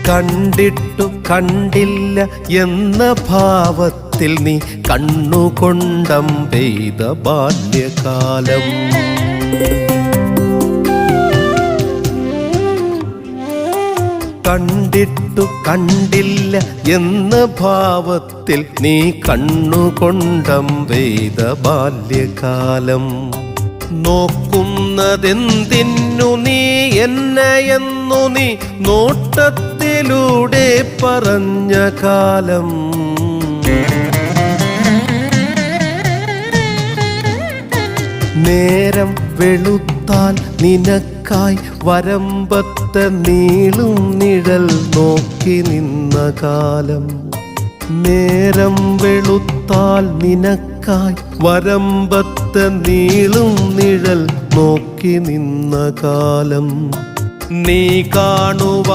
കണ്ടിട്ടു കണ്ടില്ല എന്ന ഭാവത്തിൽ നീ കണ്ണുകൊണ്ടം പെയ്ത ബാല്യകാലം. കണ്ടിട്ടു കണ്ടില്ല എന്ന ഭാവത്തിൽ നീ കണ്ണുകൊണ്ടം പെയ്ത ബാല്യകാലം. നോക്കുന്നതെന്തിന്നു നീ എന്നെയെന്നു നീ നോട്ടത്തിലൂടെ പറഞ്ഞ കാലം. നേരം വെളുത്താൽ നിനക്കായി വരമ്പത്ത് നീളും നിഴൽ നോക്കി നിന്ന കാലം. നേരം വെളുത്താൽ നിനക്കായി വരമ്പത്ത് നീളും നിഴൽ നോക്കി നിന്ന കാലം. നീ കാണുവാ